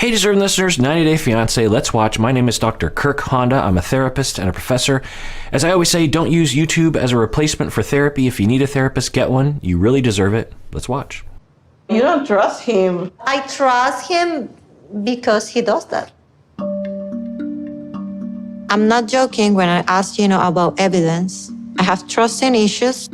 Hey, deserving listeners, 90 Day Fiancé, let's watch. My name is Dr. Kirk Honda. I'm a therapist and a professor. As I always say, don't use YouTube as a replacement for therapy. If you need a therapist, get one. You really deserve it. Let's watch. You don't trust him. I trust him because he does that. I'm not joking when I ask Gino about evidence. I have trusting issues.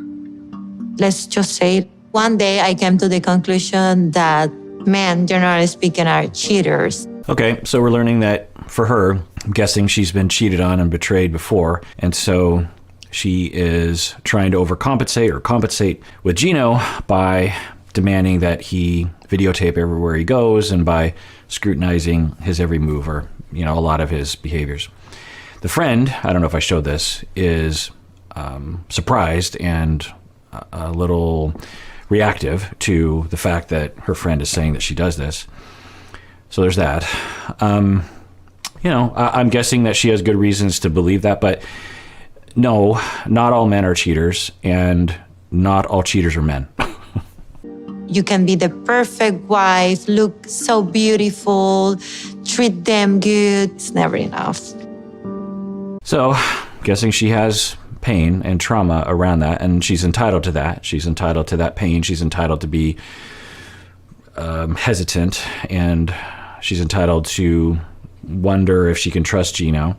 Let's just say one day I came to the conclusion that men, generally speaking, are cheaters. Okay, so we're learning that for her, I'm guessing she's been cheated on and betrayed before. And so she is trying to overcompensate or compensate with Gino by demanding that he videotape everywhere he goes and by scrutinizing his every move or, a lot of his behaviors. The friend, I don't know if I showed this, is surprised and a little reactive to the fact that her friend is saying that she does this. So there's that. I'm guessing that she has good reasons to believe that, but no, not all men are cheaters, and not all cheaters are men. You can be the perfect wife, look so beautiful, treat them good. It's never enough. So, guessing she has pain and trauma around that, and she's entitled to that. She's entitled to that pain. She's entitled to be hesitant, and she's entitled to wonder if she can trust Gino.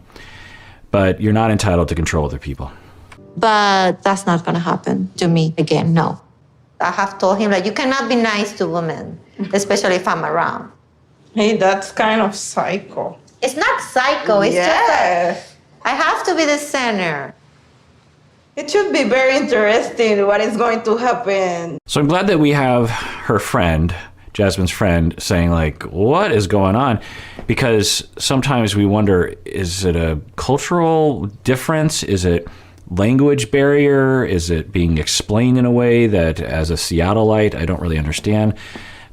But you're not entitled to control other people. But that's not going to happen to me again, no. I have told him that you cannot be nice to women, especially if I'm around. Hey, that's kind of psycho. It's not psycho, it's just that I have to be the center. It should be very interesting what is going to happen. So I'm glad that we have her friend, Jasmine's friend, saying like, what is going on? Because sometimes we wonder, is it a cultural difference? Is it language barrier? Is it being explained in a way that as a Seattleite, I don't really understand?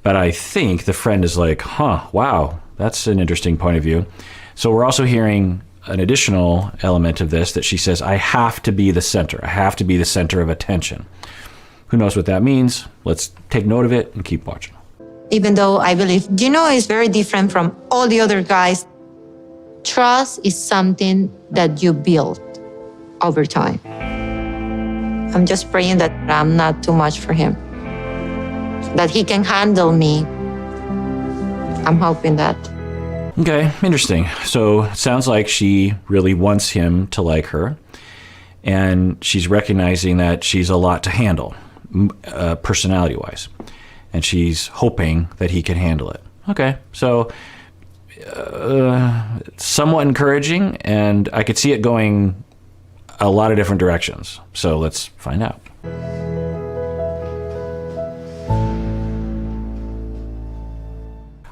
But I think the friend is like, wow, that's an interesting point of view. So we're also hearing an additional element of this that she says, I have to be the center. I have to be the center of attention. Who knows what that means? Let's take note of it and keep watching. Even though I believe Gino is very different from all the other guys, trust is something that you build over time. I'm just praying that I'm not too much for him, that he can handle me. I'm hoping that. Okay, interesting. So it sounds like she really wants him to like her, and she's recognizing that she's a lot to handle, personality-wise, and she's hoping that he can handle it. Okay, so somewhat encouraging, and I could see it going a lot of different directions. So let's find out.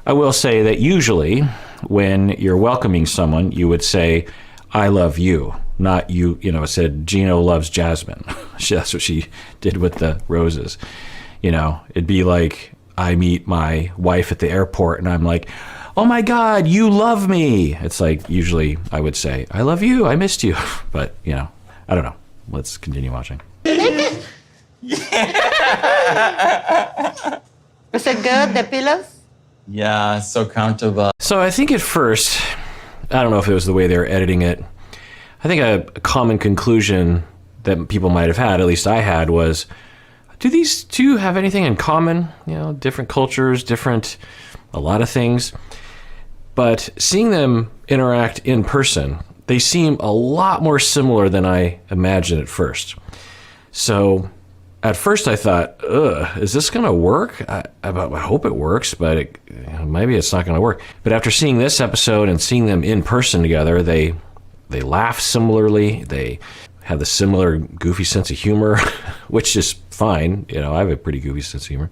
I will say that usually when you're welcoming someone, you would say, I love you, not you, it said Gino loves Jasmine. That's what she did with the roses. It'd be like I meet my wife at the airport and I'm like, oh my God, you love me. It's like, usually I would say, I love you, I missed you. But, I don't know. Let's continue watching. Was it good, the pillows? Yeah, so comfortable. So I think at first, I don't know if it was the way they were editing it, I think a common conclusion that people might have had, at least I had, was, do these two have anything in common? Different cultures, a lot of things. But seeing them interact in person, they seem a lot more similar than I imagined at first. So at first I thought, is this going to work? I hope it works, but maybe it's not going to work. But after seeing this episode and seeing them in person together, they laugh similarly. They have the similar goofy sense of humor, which is fine. I have a pretty goofy sense of humor.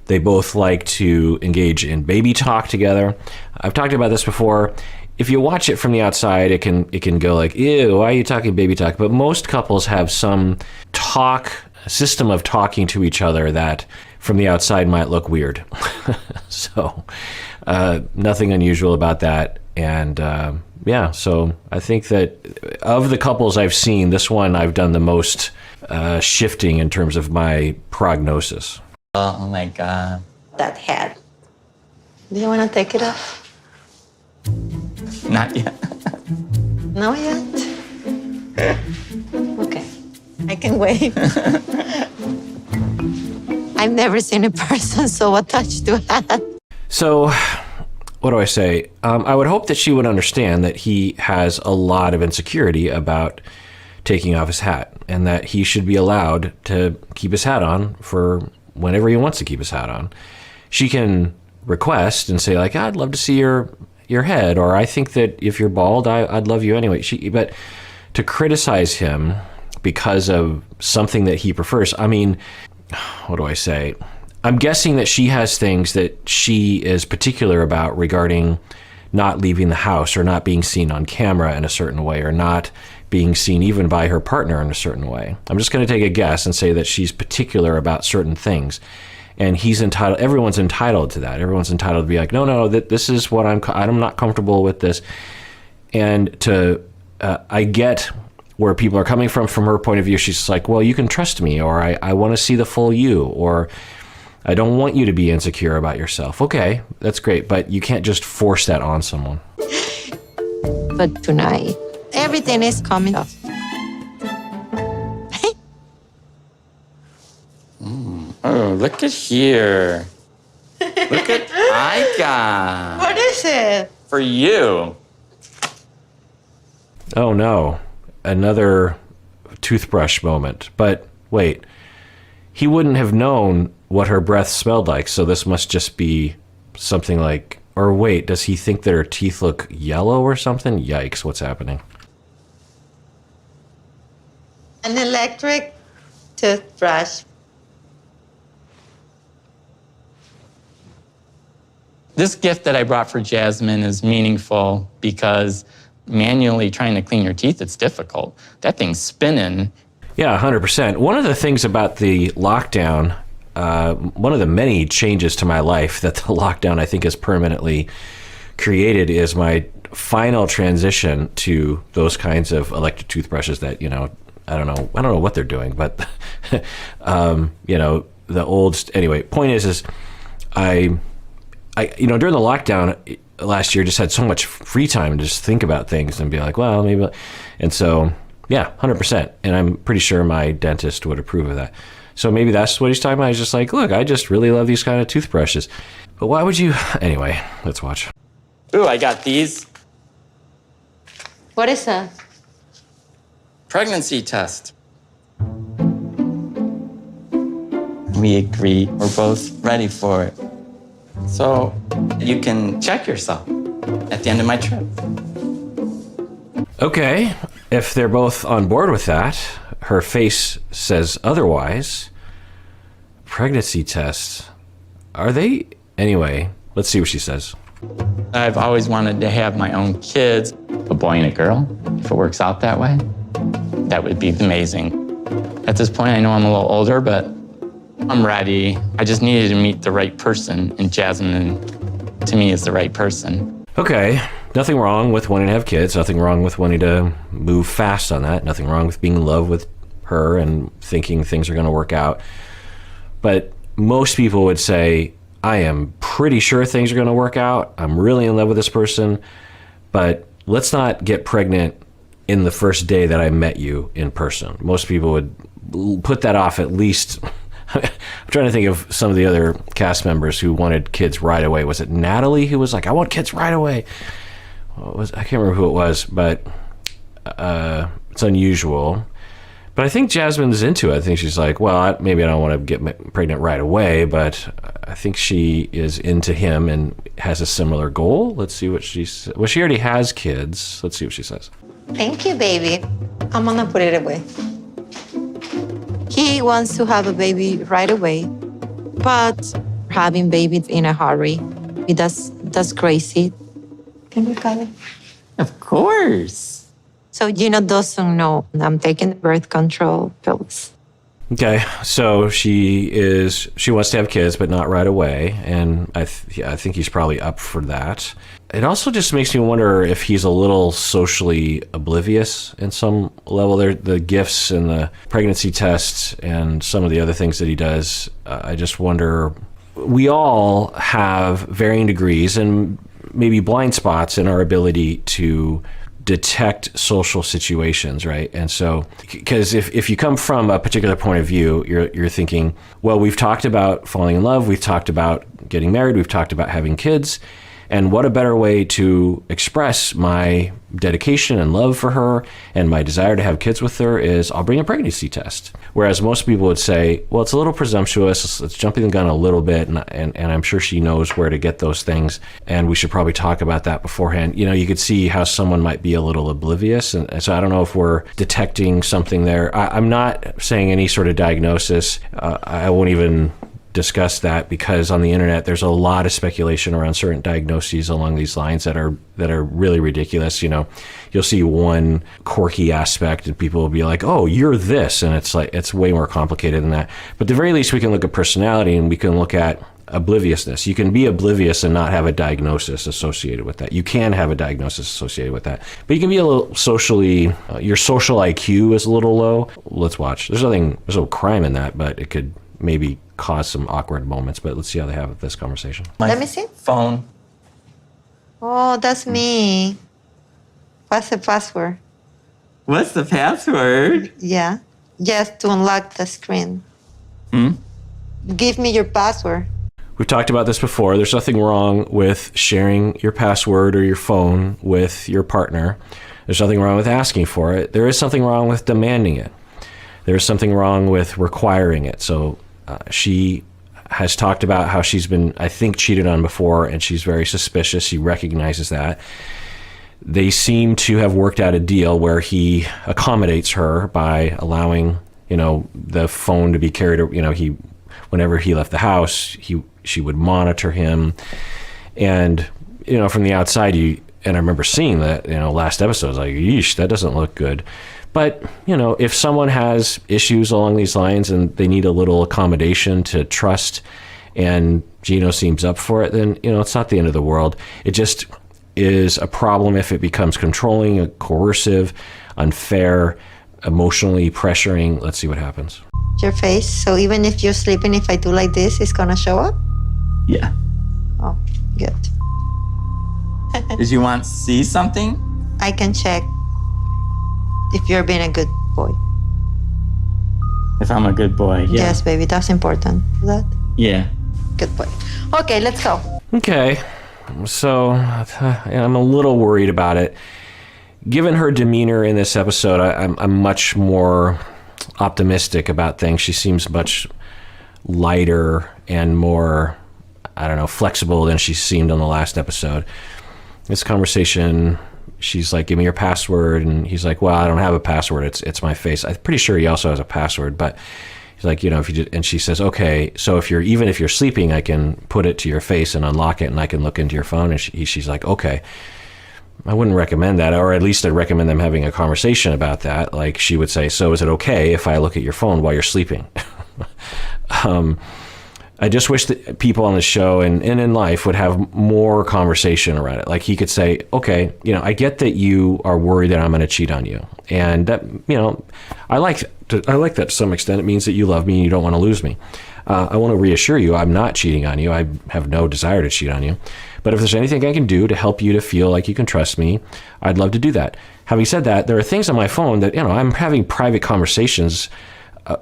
They both like to engage in baby talk together. I've talked about this before. If you watch it from the outside, it can go like, ew, why are you talking baby talk? But most couples have some system of talking to each other that from the outside might look weird. So nothing unusual about that. And so I think that of the couples I've seen, this one I've done the most shifting in terms of my prognosis. Oh my God. That head. Do you want to take it off? Not yet. No yet? Okay, I can wait. I've never seen a person so attached to hat. So, what do I say? I would hope that she would understand that he has a lot of insecurity about taking off his hat, and that he should be allowed to keep his hat on for whenever he wants to keep his hat on. She can request and say, like, I'd love to see your head, or I think that if you're bald, I'd love you anyway. But to criticize him because of something that he prefers, I mean, what do I say? I'm guessing that she has things that she is particular about regarding not leaving the house, or not being seen on camera in a certain way, or not being seen even by her partner in a certain way. I'm just going to take a guess and say that she's particular about certain things. And he's entitled, everyone's entitled to that. Everyone's entitled to be like, no, this is what I'm not comfortable with this. And I get where people are coming from her point of view. She's like, well, you can trust me, or I want to see the full you, or I don't want you to be insecure about yourself. Okay, that's great, but you can't just force that on someone. But tonight, everything is coming up. Oh, look at here. Look at I got. What is it? For you. Oh no, another toothbrush moment. But wait, he wouldn't have known what her breath smelled like, so this must just be something like, or wait, does he think that her teeth look yellow or something? Yikes, what's happening? An electric toothbrush. This gift that I brought for Jasmine is meaningful because manually trying to clean your teeth, it's difficult. That thing's spinning. Yeah, 100%. One of the things about the lockdown, one of the many changes to my life that the lockdown I think has permanently created, is my final transition to those kinds of electric toothbrushes that, I don't know what they're doing, but the old, anyway, point is I during the lockdown last year, just had so much free time to just think about things and be like, well, maybe, and so, yeah, 100%. And I'm pretty sure my dentist would approve of that. So maybe that's what he's talking about. He's just like, look, I just really love these kind of toothbrushes. But why would you? Anyway, let's watch. Ooh, I got these. What is that? Pregnancy test. We agree. We're both ready for it. So you can check yourself at the end of my trip. Okay, if they're both on board with that, her face says otherwise. Pregnancy tests. Are they? Anyway, let's see what she says. I've always wanted to have my own kids, a boy and a girl. If it works out that way, that would be amazing. At this point, I know I'm a little older, but I'm ready. I just needed to meet the right person, and Jasmine, to me, is the right person. Okay, nothing wrong with wanting to have kids, nothing wrong with wanting to move fast on that, nothing wrong with being in love with her and thinking things are going to work out. But most people would say, I am pretty sure things are going to work out. I'm really in love with this person, but let's not get pregnant in the first day that I met you in person. Most people would put that off at least. I'm trying to think of some of the other cast members who wanted kids right away. Was it Natalie who was like, I want kids right away? I can't remember who it was, but it's unusual. But I think Jasmine's into it. I think she's like, well, maybe I don't want to get pregnant right away, but I think she is into him and has a similar goal. Let's see what she says. Well, she already has kids. Let's see what she says. Thank you, baby. I'm gonna put it away. He wants to have a baby right away, but having babies in a hurry, that's crazy. Can you call it? Of course. So Gino doesn't know I'm taking the birth control pills. Okay, so she wants to have kids, but not right away, and I think he's probably up for that. It also just makes me wonder if he's a little socially oblivious in some level. The gifts and the pregnancy tests and some of the other things that he does. I just wonder. We all have varying degrees, and maybe blind spots in our ability to detect social situations, right? And so, because if you come from a particular point of view, you're thinking, well, we've talked about falling in love, we've talked about getting married, we've talked about having kids, and what a better way to express my dedication and love for her and my desire to have kids with her is I'll bring a pregnancy test. Whereas most people would say, well, it's a little presumptuous, it's jumping the gun a little bit, and I'm sure she knows where to get those things, and we should probably talk about that beforehand. You know, you could see how someone might be a little oblivious, and so I don't know if we're detecting something there. I'm not saying any sort of diagnosis. I won't even discuss that, because on the internet there's a lot of speculation around certain diagnoses along these lines that are really ridiculous. You know, you'll see one quirky aspect and people will be like, oh, you're this, and it's like, it's way more complicated than that. But at the very least, we can look at personality and we can look at obliviousness. You can be oblivious and not have a diagnosis associated with that. You can have a diagnosis associated with that, but you can be a little socially, your social IQ is a little low. Let's watch. There's no crime in that, but it could maybe cause some awkward moments. But let's see how they have this conversation. Let me see. Phone. Oh, that's me. What's the password? What's the password? Yeah. Just to unlock the screen. Give me your password. We've talked about this before. There's nothing wrong with sharing your password or your phone with your partner. There's nothing wrong with asking for it. There is something wrong with demanding it. There is something wrong with requiring it. So she has talked about how she's been, I think, cheated on before, and she's very suspicious. She recognizes that. They seem to have worked out a deal where he accommodates her by allowing, you know, the phone to be carried, you know, whenever he left the house, she would monitor him. And, you know, from the outside, and I remember seeing that, you know, last episode, I was like, yeesh, that doesn't look good. But, you know, if someone has issues along these lines and they need a little accommodation to trust, and Gino seems up for it, then, you know, it's not the end of the world. It just is a problem if it becomes controlling, coercive, unfair, emotionally pressuring. Let's see what happens. Your face. So even if you're sleeping, if I do like this, it's going to show up? Yeah. Oh, good. Did you want to see something? I can check if you're being a good boy. If I'm a good boy, yeah. Yes, baby, that's important. That? Yeah. Good boy. Okay, let's go. Okay. So I'm a little worried about it. Given her demeanor in this episode, I'm much more optimistic about things. She seems much lighter and more, I don't know, flexible than she seemed on the last episode. This conversation, she's like, give me your password, and he's like, well, I don't have a password, it's my face. I'm pretty sure he also has a password, but he's like, you know, if you did, and she says, okay, so if you're sleeping, I can put it to your face and unlock it, and I can look into your phone. And she's like, okay. I wouldn't recommend that, or at least I'd recommend them having a conversation about that. Like, she would say, so is it okay if I look at your phone while you're sleeping? I just wish that people on the show and in life would have more conversation around it. Like, he could say, okay, you know, I get that you are worried that I'm going to cheat on you. And that, you know, I like that to some extent. It means that you love me and you don't want to lose me. I want to reassure you, I'm not cheating on you. I have no desire to cheat on you. But if there's anything I can do to help you to feel like you can trust me, I'd love to do that. Having said that, there are things on my phone that, you know, I'm having private conversations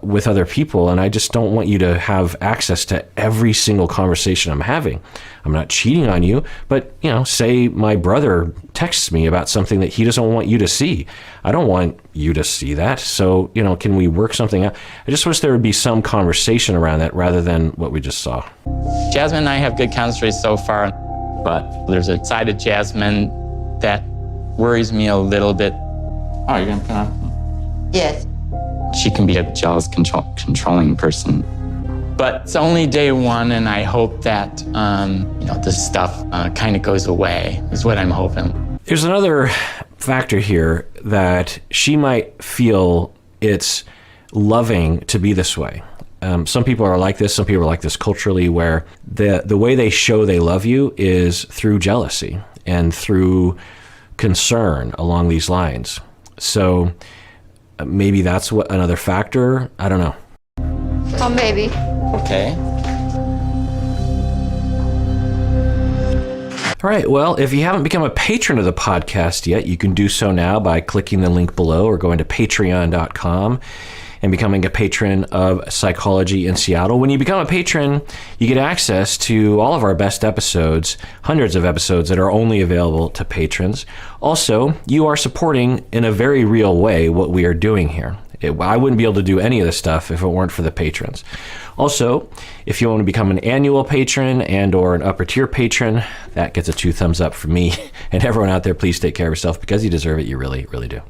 with other people, and I just don't want you to have access to every single conversation I'm having. I'm not cheating on you, but, you know, say my brother texts me about something that he doesn't want you to see. I don't want you to see that. So, you know, can we work something out? I just wish there would be some conversation around that rather than what we just saw. Jasmine and I have good chemistry so far, but there's a side of Jasmine that worries me a little bit. Oh, you're gonna put on? Yes. She can be a jealous, controlling person. But it's only day one, and I hope that, you know, this stuff kind of goes away, is what I'm hoping. There's another factor here that she might feel it's loving to be this way. Some people are like this. Some people are like this culturally, where the way they show they love you is through jealousy and through concern along these lines. So maybe that's what another factor. I don't know. Oh, maybe. Okay. All right. Well, if you haven't become a patron of the podcast yet, you can do so now by clicking the link below or going to patreon.com and becoming a patron of Psychology in Seattle. When you become a patron, you get access to all of our best episodes, hundreds of episodes that are only available to patrons. Also, you are supporting in a very real way what we are doing here. I wouldn't be able to do any of this stuff if it weren't for the patrons. Also, if you want to become an annual patron and or an upper tier patron, that gets a 2 thumbs up from me. And everyone out there, please take care of yourself because you deserve it. You really, really do.